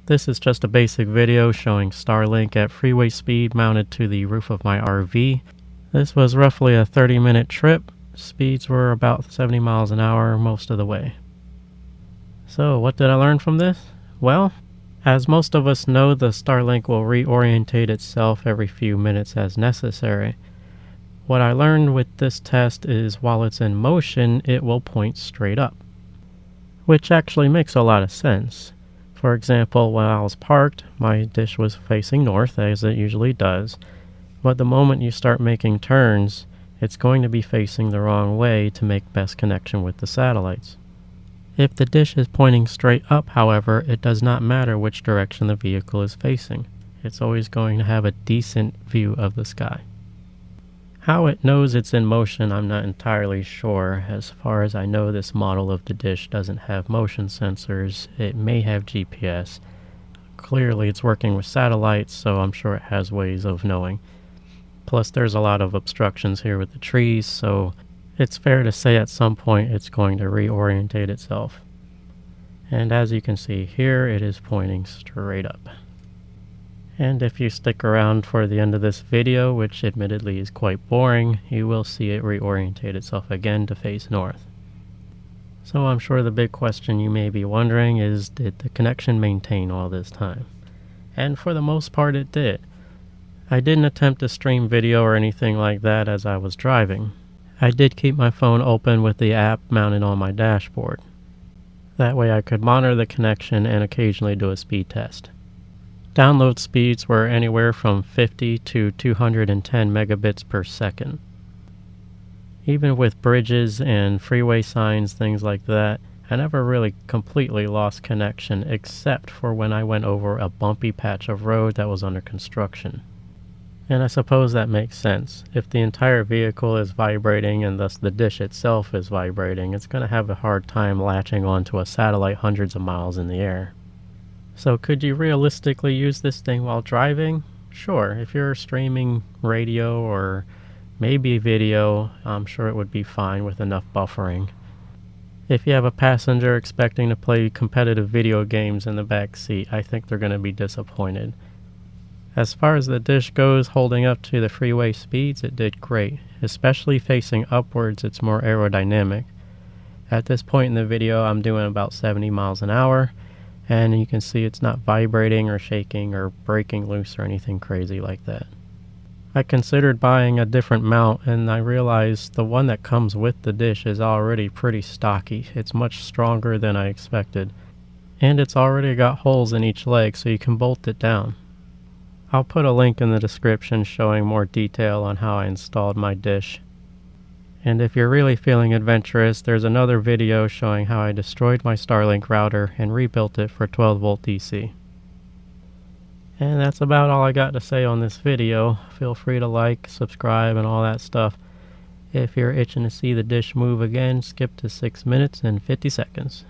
This is just a basic video showing StarLink at freeway speed mounted to the roof of my RV. This was roughly a 30-minute trip. Speeds were about 70 miles an hour most of the way. So what did I learn from this? Well, as most of us know, the StarLink will reorientate itself every few minutes as necessary. What I learned with this test is while it's in motion, it will point straight up, which actually makes a lot of sense. For example, when I was parked, my dish was facing north, as it usually does, but the moment you start making turns, it's going to be facing the wrong way to make best connection with the satellites. If the dish is pointing straight up, however, it does not matter which direction the vehicle is facing. It's always going to have a decent view of the sky. How it knows it's in motion, I'm not entirely sure. As far as I know, this model of the dish doesn't have motion sensors. It may have GPS. Clearly it's working with satellites, so I'm sure it has ways of knowing. Plus there's a lot of obstructions here with the trees, so it's fair to say at some point it's going to reorientate itself. And as you can see here, it is pointing straight up. And if you stick around for the end of this video, which admittedly is quite boring, you will see it reorientate itself again to face north. So I'm sure the big question you may be wondering is, did the connection maintain all this time? And for the most part it did. I didn't attempt to stream video or anything like that as I was driving. I did keep my phone open with the app mounted on my dashboard. That way I could monitor the connection and occasionally do a speed test. Download speeds were anywhere from 50 to 210 megabits per second. Even with bridges and freeway signs, things like that, I never really completely lost connection except for when I went over a bumpy patch of road that was under construction. And I suppose that makes sense. If the entire vehicle is vibrating and thus the dish itself is vibrating, it's going to have a hard time latching onto a satellite hundreds of miles in the air. So could you realistically use this thing while driving? Sure, if you're streaming radio or maybe video, I'm sure it would be fine with enough buffering. If you have a passenger expecting to play competitive video games in the back seat, I think they're going to be disappointed. As far as the dish goes, holding up to the freeway speeds, it did great. Especially facing upwards, it's more aerodynamic. At this point in the video, I'm doing about 70 miles an hour. And you can see it's not vibrating or shaking or breaking loose or anything crazy like that. I considered buying a different mount, and I realized the one that comes with the dish is already pretty stocky. It's much stronger than I expected. And it's already got holes in each leg, so you can bolt it down. I'll put a link in the description showing more detail on how I installed my dish. And if you're really feeling adventurous, there's another video showing how I destroyed my StarLink router and rebuilt it for 12 volt DC. And that's about all I got to say on this video. Feel free to like, subscribe, and all that stuff. If you're itching to see the dish move again, skip to 6 minutes and 50 seconds.